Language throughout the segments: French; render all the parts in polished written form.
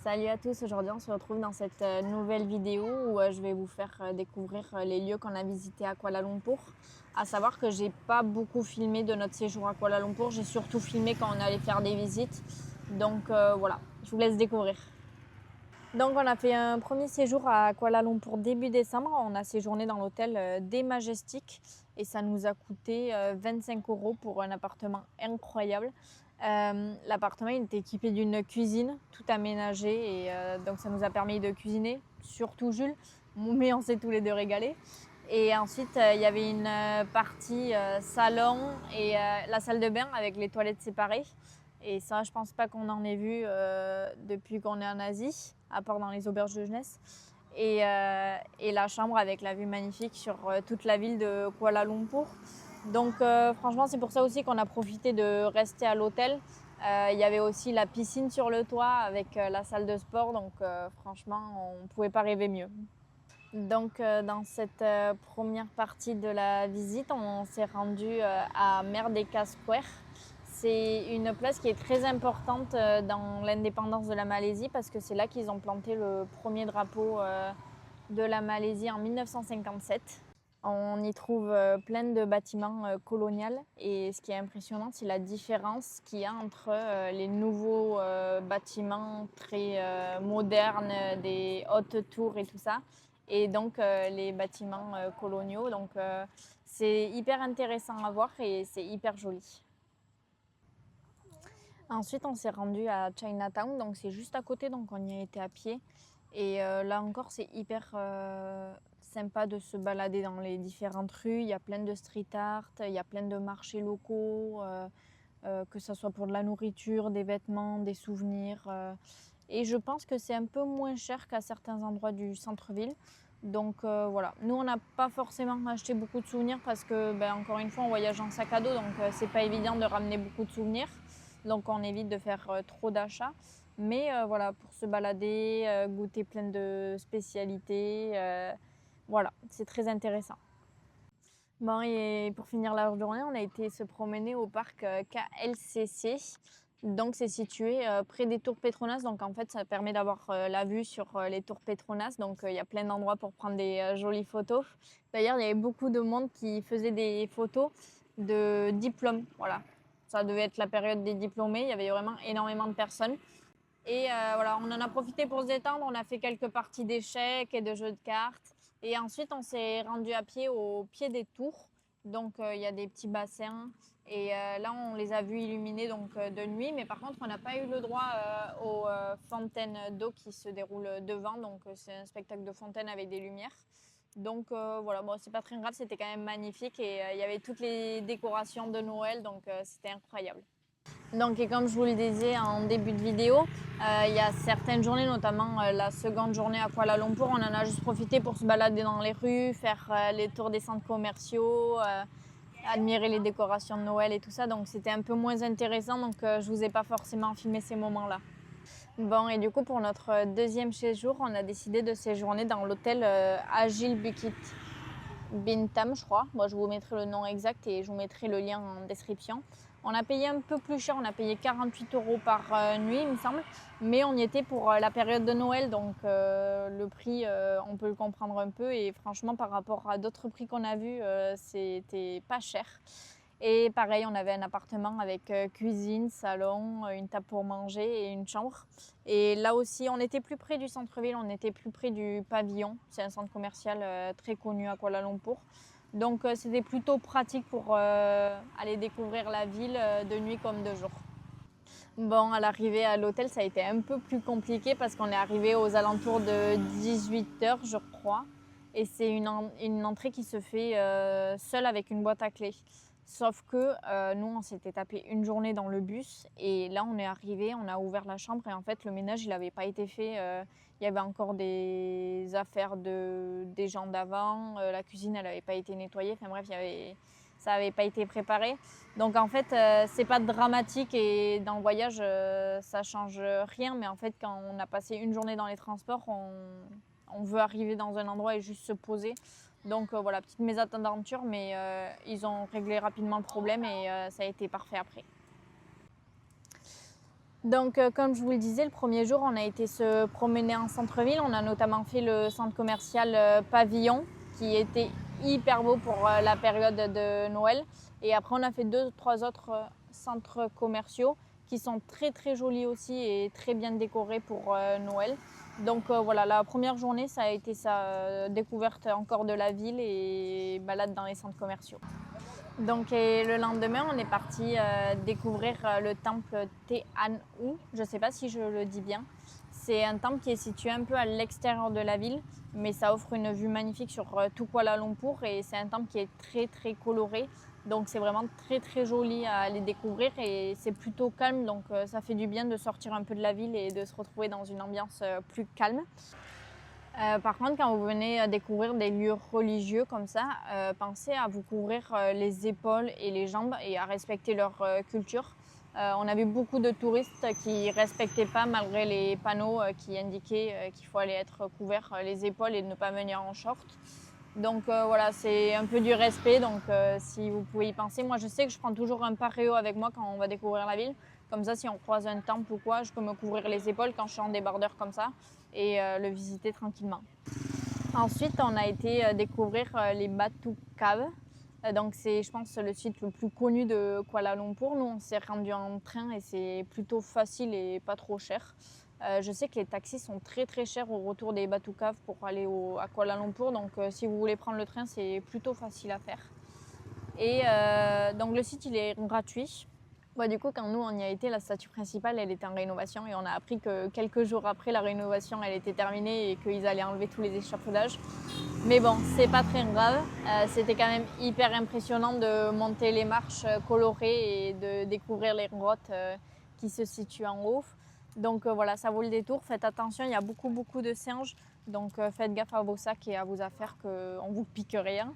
Salut à tous, aujourd'hui on se retrouve dans cette nouvelle vidéo où je vais vous faire découvrir les lieux qu'on a visités à Kuala Lumpur. À savoir que j'ai pas beaucoup filmé de notre séjour à Kuala Lumpur, j'ai surtout filmé quand on allait faire des visites. Donc voilà, je vous laisse découvrir. Donc on a fait un premier séjour à Kuala Lumpur début décembre, on a séjourné dans l'hôtel des Majestic et ça nous a coûté 25 € pour un appartement incroyable. L'appartement il était équipé d'une cuisine tout aménagée et donc ça nous a permis de cuisiner, surtout Jules, mais on s'est tous les deux régalés. Et ensuite il y avait une partie salon et la salle de bain avec les toilettes séparées. Et ça, je pense pas qu'on en ait vu depuis qu'on est en Asie, à part dans les auberges de jeunesse. Et la chambre avec la vue magnifique sur toute la ville de Kuala Lumpur. Donc franchement, c'est pour ça aussi qu'on a profité de rester à l'hôtel. Il y avait aussi la piscine sur le toit avec la salle de sport. Donc franchement, on ne pouvait pas rêver mieux. Donc dans cette première partie de la visite, on s'est rendu à Merdeka Square. C'est une place qui est très importante dans l'indépendance de la Malaisie parce que c'est là qu'ils ont planté le premier drapeau de la Malaisie en 1957. On y trouve plein de bâtiments coloniaux et ce qui est impressionnant, c'est la différence qu'il y a entre les nouveaux bâtiments très modernes, des hautes tours et tout ça, et donc les bâtiments coloniaux. Donc c'est hyper intéressant à voir et c'est hyper joli. Ensuite, on s'est rendu à Chinatown, donc c'est juste à côté, donc on y a été à pied. Et là encore, c'est hyper sympa de se balader dans les différentes rues. Il y a plein de street art, il y a plein de marchés locaux, que ce soit pour de la nourriture, des vêtements, des souvenirs. Et je pense que c'est un peu moins cher qu'à certains endroits du centre-ville. Donc voilà, nous on n'a pas forcément acheté beaucoup de souvenirs parce que, encore une fois, on voyage en sac à dos, donc c'est pas évident de ramener beaucoup de souvenirs. Donc on évite de faire trop d'achats. Mais voilà, pour se balader, goûter plein de spécialités, voilà, c'est très intéressant. Bon, et pour finir la journée, on a été se promener au parc KLCC. Donc c'est situé près des tours Petronas. Donc en fait, ça permet d'avoir la vue sur les tours Petronas. Donc il y a plein d'endroits pour prendre des jolies photos. D'ailleurs, il y avait beaucoup de monde qui faisait des photos de diplômes. Voilà, ça devait être la période des diplômés. Il y avait vraiment énormément de personnes. Et voilà, on en a profité pour se détendre. On a fait quelques parties d'échecs et de jeux de cartes. Et ensuite, on s'est rendu à pied au pied des tours. Donc, il y a des petits bassins. Et là, on les a vus illuminés donc, de nuit. Mais par contre, on n'a pas eu le droit aux fontaines d'eau qui se déroulent devant. Donc, c'est un spectacle de fontaine avec des lumières. Donc, voilà, bon, c'est pas très grave. C'était quand même magnifique. Et il y avait toutes les décorations de Noël. Donc, c'était incroyable. Donc, et comme je vous le disais en début de vidéo, il y a certaines journées, notamment la seconde journée à Kuala Lumpur, on en a juste profité pour se balader dans les rues, faire les tours des centres commerciaux, admirer les décorations de Noël et tout ça. Donc c'était un peu moins intéressant, donc je vous ai pas forcément filmé ces moments-là. Bon, et du coup, pour notre deuxième séjour, on a décidé de séjourner dans l'hôtel Agil Bukit Bintam, je crois. Moi, je vous mettrai le nom exact et je vous mettrai le lien en description. On a payé un peu plus cher, on a payé 48 € par nuit, il me semble. Mais on y était pour la période de Noël, donc le prix, on peut le comprendre un peu. Et franchement, par rapport à d'autres prix qu'on a vus, c'était pas cher. Et pareil, on avait un appartement avec cuisine, salon, une table pour manger et une chambre. Et là aussi, on était plus près du centre-ville, on était plus près du pavillon. C'est un centre commercial très connu à Kuala Lumpur. Donc c'était plutôt pratique pour aller découvrir la ville de nuit comme de jour. Bon, à l'arrivée à l'hôtel, ça a été un peu plus compliqué parce qu'on est arrivé aux alentours de 18 h, je crois. Et c'est une entrée qui se fait seule avec une boîte à clés. Sauf que nous, on s'était tapé une journée dans le bus et là, on est arrivé, on a ouvert la chambre et en fait, le ménage, il n'avait pas été fait. Il y avait encore des affaires des gens d'avant. La cuisine, elle n'avait pas été nettoyée. Enfin bref, ça n'avait pas été préparé. Donc en fait, c'est pas dramatique et dans le voyage, ça change rien. Mais en fait, quand on a passé une journée dans les transports, on veut arriver dans un endroit et juste se poser. Donc voilà, petite mésaventure, mais ils ont réglé rapidement le problème et ça a été parfait après. Donc, comme je vous le disais, le premier jour, on a été se promener en centre-ville. On a notamment fait le centre commercial Pavillon, qui était hyper beau pour la période de Noël. Et après, on a fait 2-3 autres centres commerciaux qui sont très très jolis aussi et très bien décorés pour Noël. Donc voilà, la première journée, ça a été sa découverte encore de la ville et balade dans les centres commerciaux. Donc le lendemain, on est parti découvrir le temple Te An'u. Je ne sais pas si je le dis bien. C'est un temple qui est situé un peu à l'extérieur de la ville, mais ça offre une vue magnifique sur tout Kuala Lumpur et c'est un temple qui est très très coloré. Donc c'est vraiment très très joli à aller découvrir et c'est plutôt calme. Donc ça fait du bien de sortir un peu de la ville et de se retrouver dans une ambiance plus calme. Par contre, quand vous venez découvrir des lieux religieux comme ça, pensez à vous couvrir les épaules et les jambes et à respecter leur culture. On a vu beaucoup de touristes qui ne respectaient pas malgré les panneaux qui indiquaient qu'il faut aller être couvert les épaules et ne pas venir en short. Donc voilà, c'est un peu du respect, donc si vous pouvez y penser. Moi, je sais que je prends toujours un pareo avec moi quand on va découvrir la ville. Comme ça, si on croise un temple ou quoi, je peux me couvrir les épaules quand je suis en débardeur comme ça et le visiter tranquillement. Ensuite, on a été découvrir les Batu Caves. Donc c'est, je pense, le site le plus connu de Kuala Lumpur. Nous, on s'est rendu en train et c'est plutôt facile et pas trop cher. Je sais que les taxis sont très très chers au retour des Batu Caves pour aller à Kuala Lumpur. Donc si vous voulez prendre le train, c'est plutôt facile à faire. Et donc le site, il est gratuit. Du coup, quand nous on y a été, la statue principale, elle était en rénovation et on a appris que quelques jours après la rénovation, elle était terminée et qu'ils allaient enlever tous les échafaudages. Mais bon, c'est pas très grave. C'était quand même hyper impressionnant de monter les marches colorées et de découvrir les grottes qui se situent en haut. Donc voilà, ça vaut le détour. Faites attention, il y a beaucoup de singes. Donc faites gaffe à vos sacs et à vos affaires qu'on ne vous pique rien.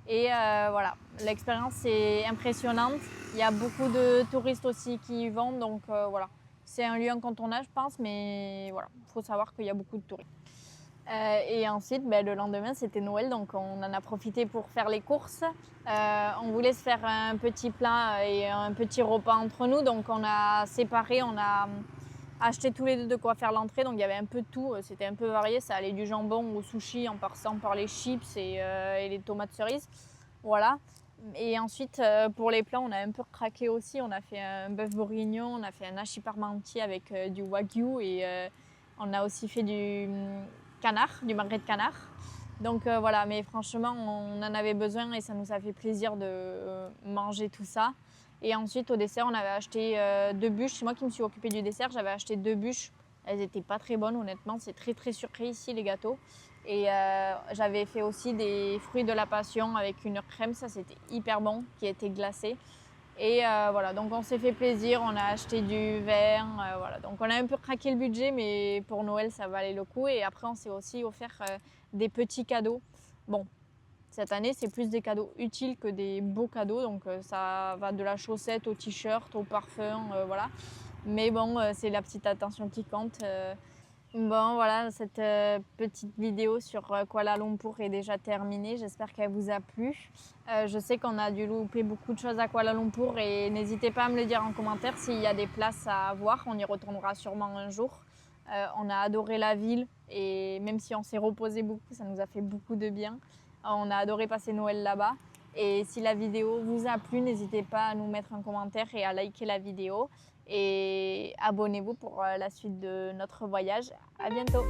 Et voilà, l'expérience est impressionnante. Il y a beaucoup de touristes aussi qui y vont, donc voilà. C'est un lieu incontournable, je pense, mais voilà, il faut savoir qu'il y a beaucoup de touristes. Et ensuite, le lendemain, c'était Noël, donc on en a profité pour faire les courses. On voulait se faire un petit plat et un petit repas entre nous, donc on a séparé, on a acheté tous les deux de quoi faire l'entrée, donc il y avait un peu de tout, c'était un peu varié, ça allait du jambon au sushi en passant par les chips et les tomates cerises, voilà. Et ensuite pour les plats, on a un peu craqué aussi, on a fait un bœuf bourguignon, on a fait un hachis parmentier avec du wagyu et on a aussi fait du canard, du magret de canard. Donc voilà, mais franchement, on en avait besoin et ça nous a fait plaisir de manger tout ça. Et ensuite, au dessert, on avait acheté 2 bûches. C'est moi qui me suis occupée du dessert. J'avais acheté 2 bûches. Elles n'étaient pas très bonnes, honnêtement. C'est très, très sucré ici, les gâteaux. Et j'avais fait aussi des fruits de la passion avec une crème. Ça, c'était hyper bon, qui était glacé. Et voilà, donc on s'est fait plaisir. On a acheté du vin. Voilà. Donc on a un peu craqué le budget, mais pour Noël, ça valait le coup. Et après, on s'est aussi offert des petits cadeaux. Bon, cette année, c'est plus des cadeaux utiles que des beaux cadeaux. Donc ça va de la chaussette au t-shirt, au parfum, voilà. Mais bon, c'est la petite attention qui compte. Bon, voilà, cette petite vidéo sur Kuala Lumpur est déjà terminée. J'espère qu'elle vous a plu. Je sais qu'on a dû louper beaucoup de choses à Kuala Lumpur et n'hésitez pas à me le dire en commentaire s'il y a des places à voir. On y retournera sûrement un jour. On a adoré la ville et même si on s'est reposé beaucoup, ça nous a fait beaucoup de bien. On a adoré passer Noël là-bas. Et si la vidéo vous a plu, n'hésitez pas à nous mettre un commentaire et à liker la vidéo. Et abonnez-vous pour la suite de notre voyage. À bientôt!